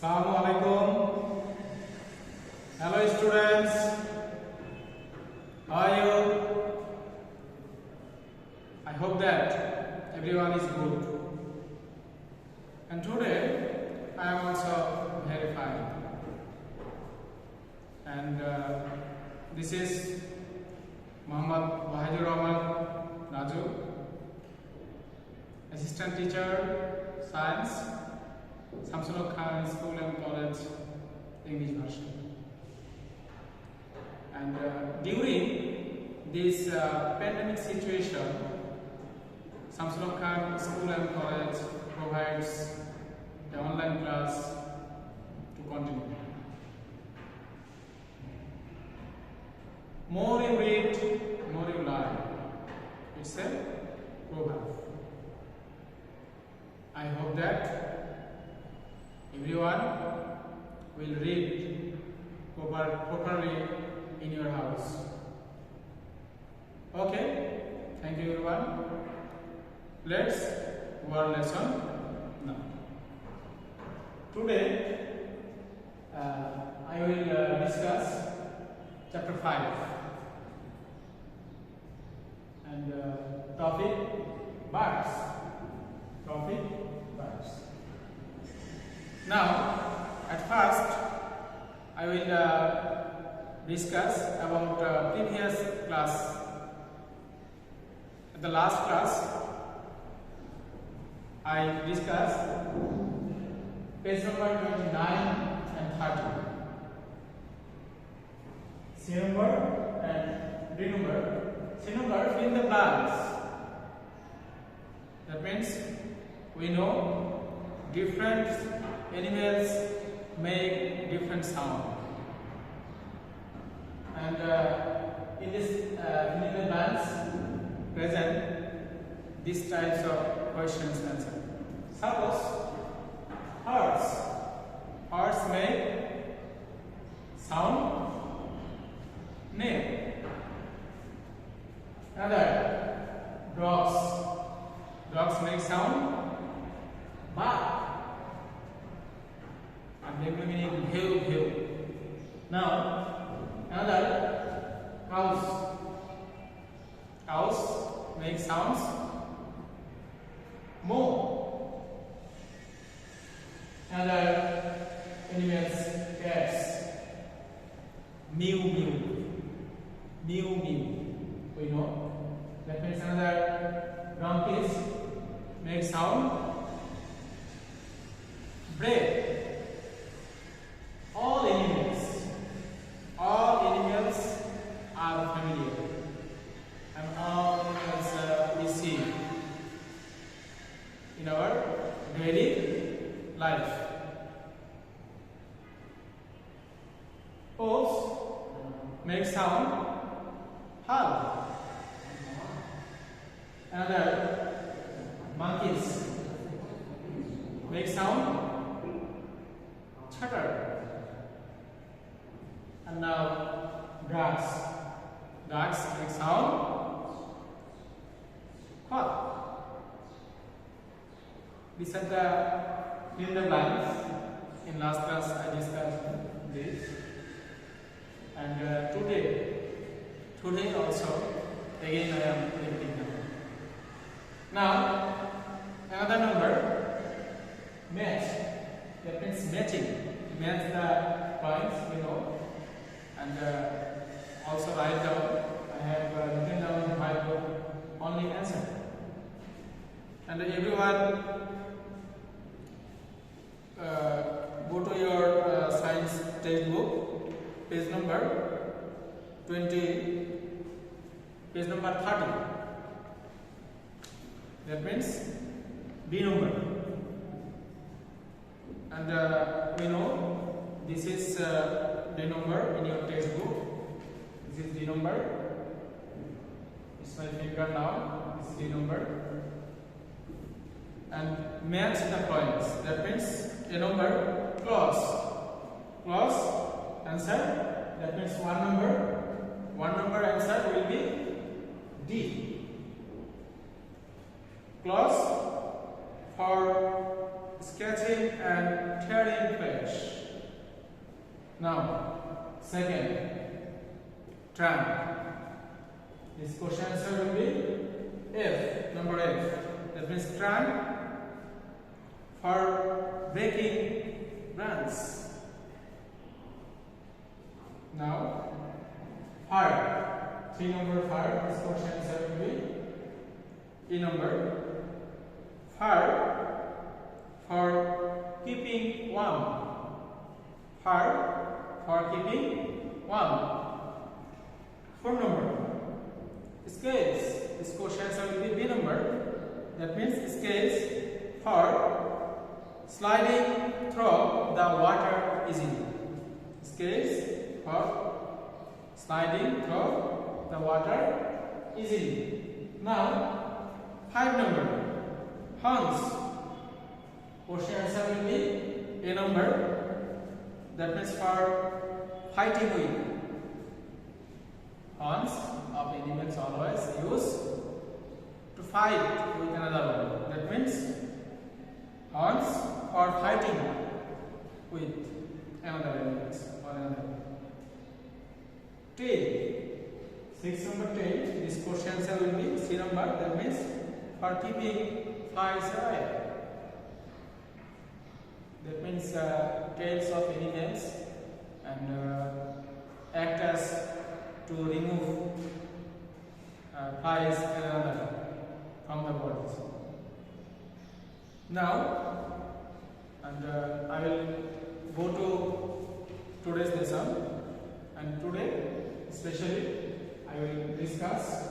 Assalamu alaikum. Hello students. How are you? I hope that everyone is good. And today I am also very fine. And this is Muhammad Wahidul Rahman Raju, Assistant Teacher, Science, Samsul Khan School and College, English version. And during this pandemic situation, Samsul Khan School and College provides the online class to continue. More you read, more you learn. It's a proverb. I hope that everyone will read properly in your house. Okay, thank you everyone. Let's do our lesson now. Today I will discuss chapter 5 and topic birds. Now, at first, I will discuss about previous class. At the last class, I discussed page number 29 and 30. C number and D number. C number fill the blanks. That means we know different animals make different sound, and in this filling the blanks present these types of questions and answers. Suppose birds make sound name. Another dogs make sound bark. And they will meaning hill. Now another cows make sounds moo. Another animals cats mew. We know that means another donkeys make sound bread. All animals are familiar, and all animals we see in our daily life. Owls make sound howl. Another monkeys make sound chatter. And now ducks make sound quack. These are the fill the blanks. In last class I discussed this, and today also again I am repeating them. Now another number, match. That means matching. Match the points, we know. And also write down. I have written down in my book only answer. And everyone go to your science textbook, page number 20, page number 30. That means D number. And we know this is D number in your textbook. This is D number. It's my finger now. This is D number. And match the points. That means a number close answer. That means one number answer will be D. Close for sketching and tearing flesh. Now, second, tramp. This question answer will be F, number F. That means tramp for breaking brands. Now, fire. 3 number fire. This question answer will be E number. Fire for keeping warm. Fire for keeping warm. 4 number. Scales. This question answer will be B number. That means scales for sliding through the water easily. Scales for sliding through the water easily. Now, 5 number. Horns. Question answer will be A number. That means for fighting with. Horns of animals always used to fight with another one. That means horns for fighting with another animals or another. Tail. 6 number tail. This question answer will be C number. That means for keeping flies away. That means tails of animals and act as to remove flies and other from the bodies. Now, and I will go to today's lesson, and today especially I will discuss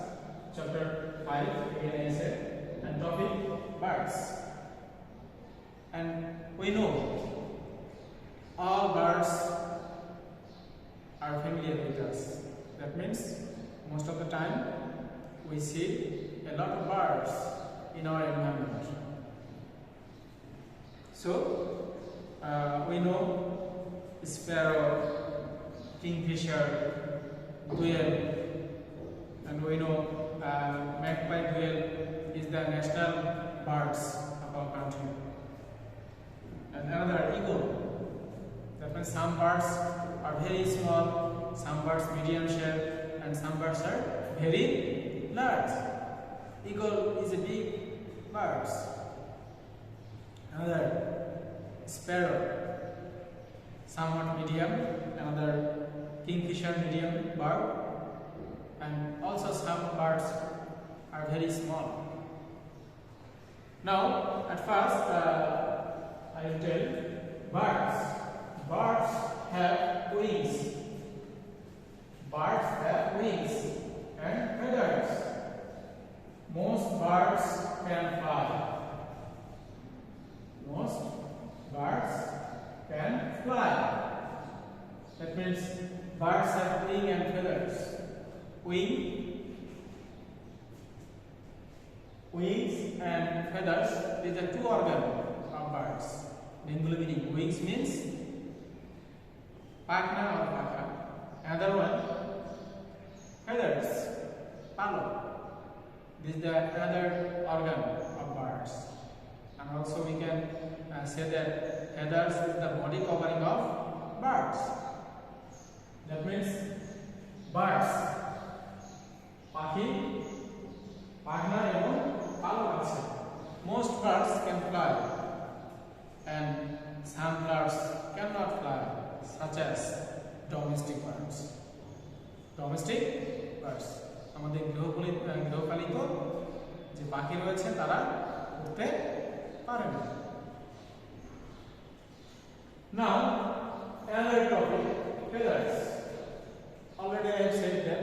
chapter 5 again I said, and topic birds. And we know all birds are familiar with us. That means most of the time we see a lot of birds in our environment. So we know sparrow, kingfisher, quail, and we know magpie quail is the national birds of our country. And another eagle. That means some birds are very small, some birds medium shape, and some birds are very large. Eagle is a big bird. Another sparrow, somewhat medium. Another kingfisher, medium bird. And also some birds are very small. Now, at first, I will tell birds. Birds have wings. Birds have wings and feathers. Most birds can fly. Most birds can fly. That means birds have wings and feathers. Wings and feathers. These are two organs of birds. Bengali meaning wings means pakna or paka. Another one, feathers, palo. This is the another organ of birds. And also we can say that feathers is the body covering of birds. That means birds, paki, pakna এবং palo আছে. Most birds can fly, and some birds cannot fly, such as domestic birds. Domestic birds. আমাদের গৃহপালিত যে পাখি রয়েছে তারা উড়তে পারে না। Now, another topic, feathers. Already I have said that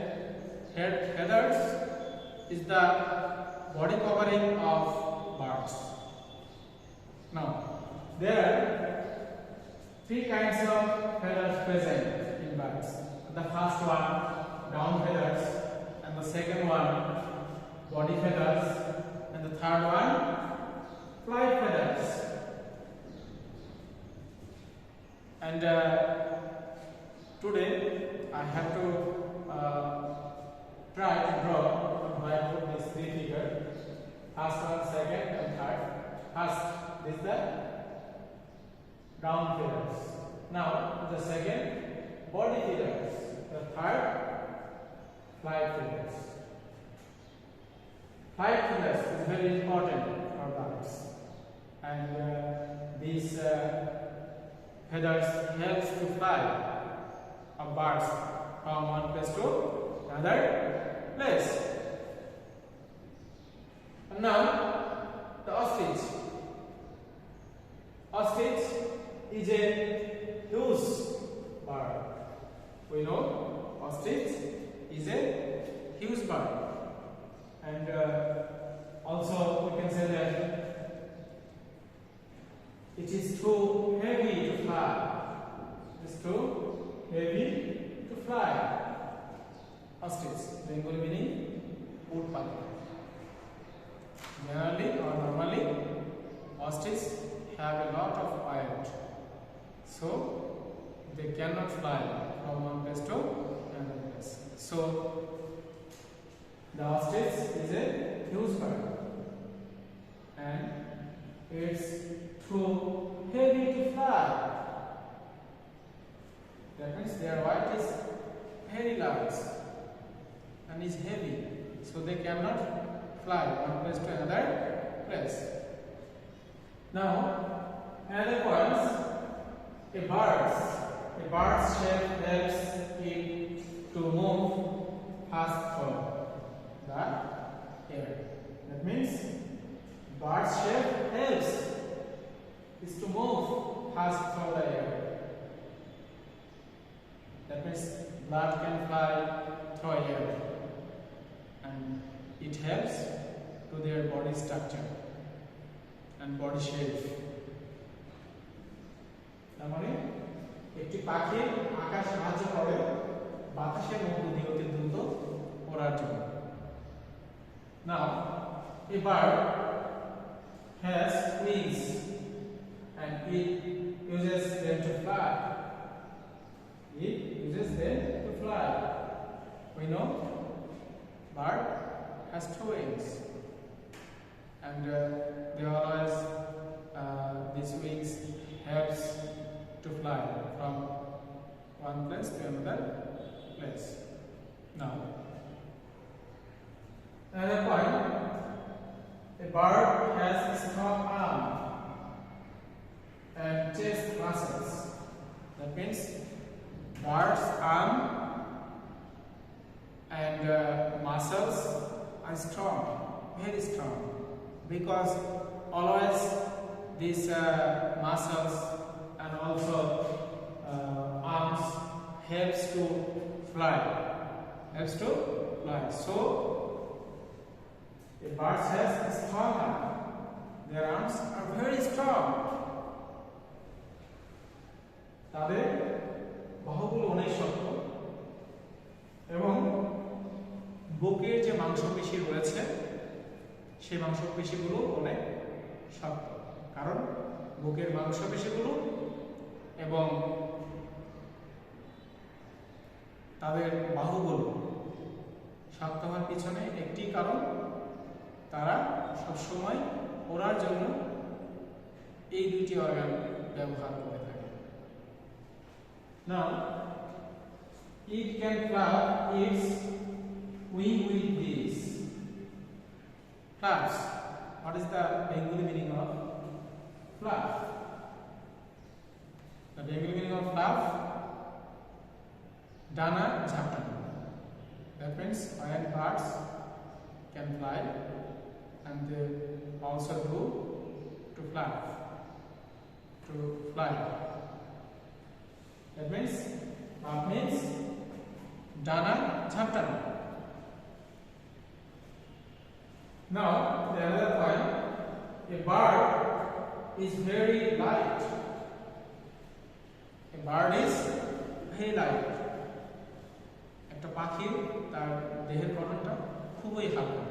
feathers is the body covering of birds. Now, there are 3 kinds of feathers present in birds. The first one, down feathers, and the second one, body feathers, and the third one, flight feathers. And today I have to try to draw on whiteboard these 3 figures. First one, second, and third. First, this is the ground feathers. Now the second, body feathers. The third, flight feathers. Flight feathers is very important for birds, and these feathers helps to fly of birds from one place to another place. And now the ostrich. Ostrich is a huge bird. We know ostrich is a huge bird, and also we can say that it is too heavy to fly. It's too heavy to fly. Ostrich, Bengali meaning woodpecker. Generally or normally, ostrich have a lot of weight, so they cannot fly from one place to another place. So the ostrich is a huge bird, and it's too heavy to fly. That means their weight is very large and is heavy, so they cannot fly one place to another place. Now, another point, a bird's shape helps it to move fast through the air. That means bird's shape helps is to move fast through the air. That means bird can fly through air, and it helps to their body structure and body shape. তার মানে একটি পাখির আকার সাহায্য করে বাতাসের মধ্য দিয়ে অতি দ্রুত ওড়ার জন্য। Now, a bird has wings and it uses them to fly. It uses them to fly. We know bird has two wings, and they always these wings helps to fly from one place to another place. Now, another point, a bird has a strong arm and chest muscles. That means bird's arm and muscles are strong, very strong, because always these muscles and also arms helps to fly. So a bird has a strong arm. Their arms are very strong. তাদের বাহুগুলো অনেক শক্ত, এবং বুকের যে মাংসপেশি রয়েছে সেই মাংসপেশিগুলো অনেক শক্ত, কারণ বুকের মাংসপেশিগুলো এবং তাদের বাহুগুলো শক্ত হওয়ার পিছনে একটি কারণ, তারা সবসময় ওড়ার জন্য এই দুটি অর্গান ব্যবহার করে থাকে। Now, it can flap its wing with these flaps. What is the Bengali meaning of flap? The Bengali meaning of flap, dana jhaptana. That means when birds can fly, and they also do to flap, to fly. That means dana jhaptana. Now, the other point, a bird is very light. A bird is very light. একটা পাখি তার দেহের গঠনটা খুবই হালকা,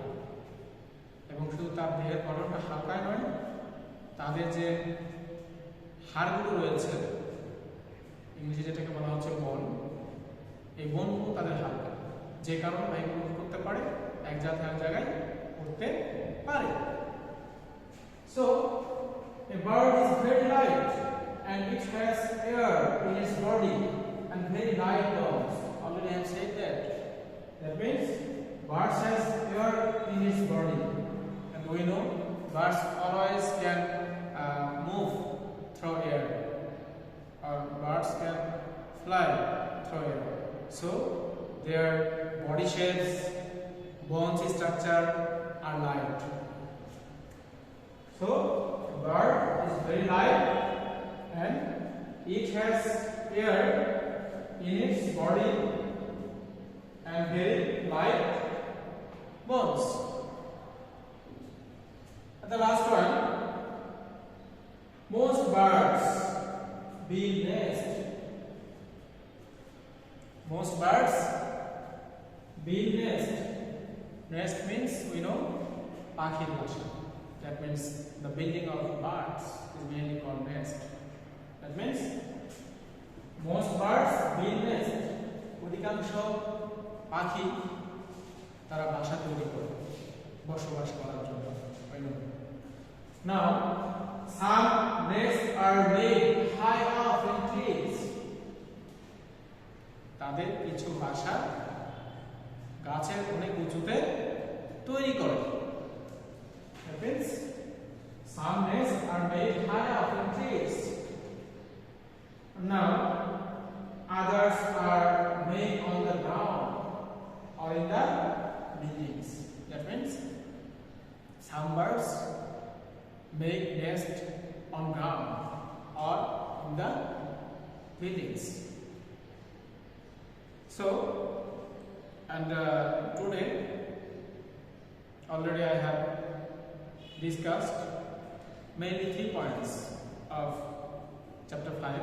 এবং শুধু তার দেহের গঠনটা হালকাই নয়, তাদের যে হাড়গুলো রয়েছে, ইংরেজি যেটাকে বলা হচ্ছে বোন, এই বোনগুলো তাদের হালকা, যে কারণে এগুলো করতে পারে, এক জায়গা এক জায়গায় উঠতে পারে। So a bird is very light and and it has air in its body and very light bones. Already I have said that. That means birds has air in its body, and we know birds always can move through air, or birds can fly through air. So their body shapes, bones structure are light. So bird is very light and it has air in its body and very light bones. And the last one, most birds build nest. Most birds build nest. Nest means we know pakhir bhasha. That means the building of birds is mainly called nest. That means most birds build nest. অধিকাংশ পাখি তারা বাসা তৈরি করে বসবাস করার জন্য। Now, some nests are made high up in trees. তাদের কিছু বাসা গাছের অনেক উঁচুতে তৈরি করে। That means some nests are made high up in trees. Now, others are made on the ground or in the buildings. That means some birds make nest on ground or in the buildings. So, and today already I have discussed mainly 3 points of chapter 5.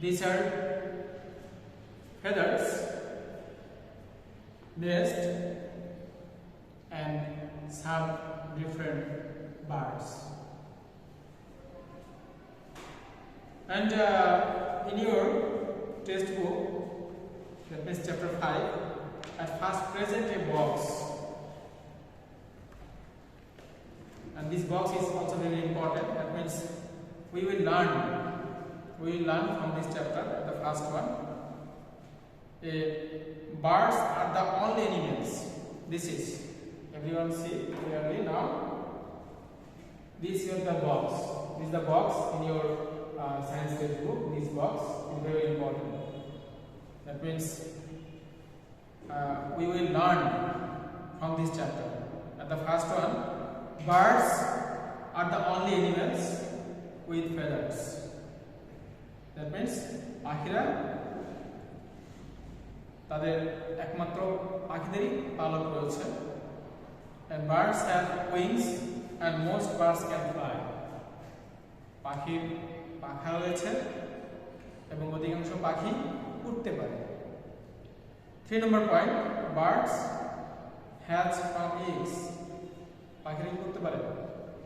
These are feathers, nest, and some different birds. And in your textbook, that means chapter 5, at first present a box, and this box is also very important. That means we will learn from this chapter, the first one. Birds are the only animals. This is, everyone see clearly now. This is the box. This is the box in your science textbook. This box is very important. That means we will learn from this chapter. And the first one, birds are the only animals with feathers. That means পাখিরা তাদের একমাত্র পাখিদেরই পালক রয়েছে। And birds have wings and most birds can fly. পাখির পাখা রয়েছে এবং অধিকাংশ পাখি উড়তে পারে। 3 number point, birds hatch from eggs. পাখিরা কি করতে পারে?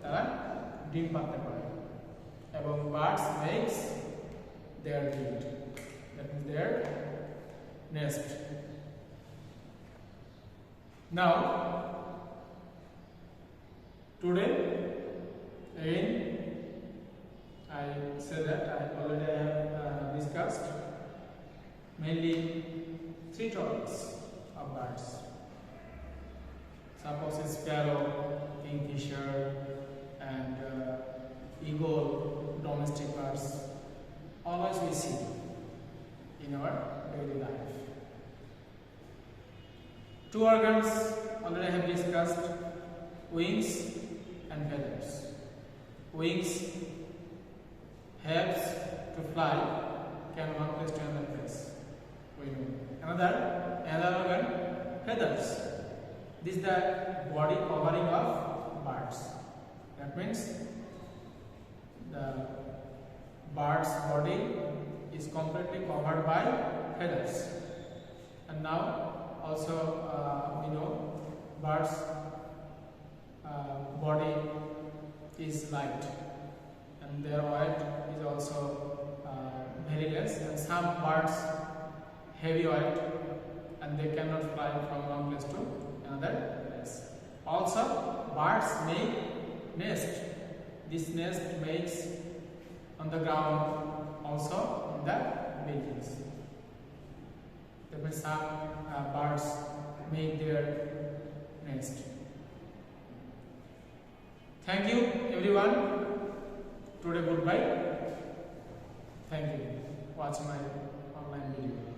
তারা ডিম পাড়তে পারে। এবং birds makes their nest. That means their nest. Now, today, again, I said that I already have discussed mainly 3 topics of birds. Suppose a sparrow, kingfisher, and eagle, domestic birds. Always we see in our daily life. 2 organs already I have discussed: wings and feathers. Wings helps to fly, can one place to another place. We know. Another organ, feathers. This is the body covering of birds. That means the bird's body is completely covered by feathers. And now also we know birds body is light and their weight is also very less, and some birds heavy weight and they cannot fly from one place to another place. Also birds make nest this nest makes on the ground, also in the buildings. That means some birds make their nest. Thank you everyone. Today goodbye. Thank you. Watch my online video.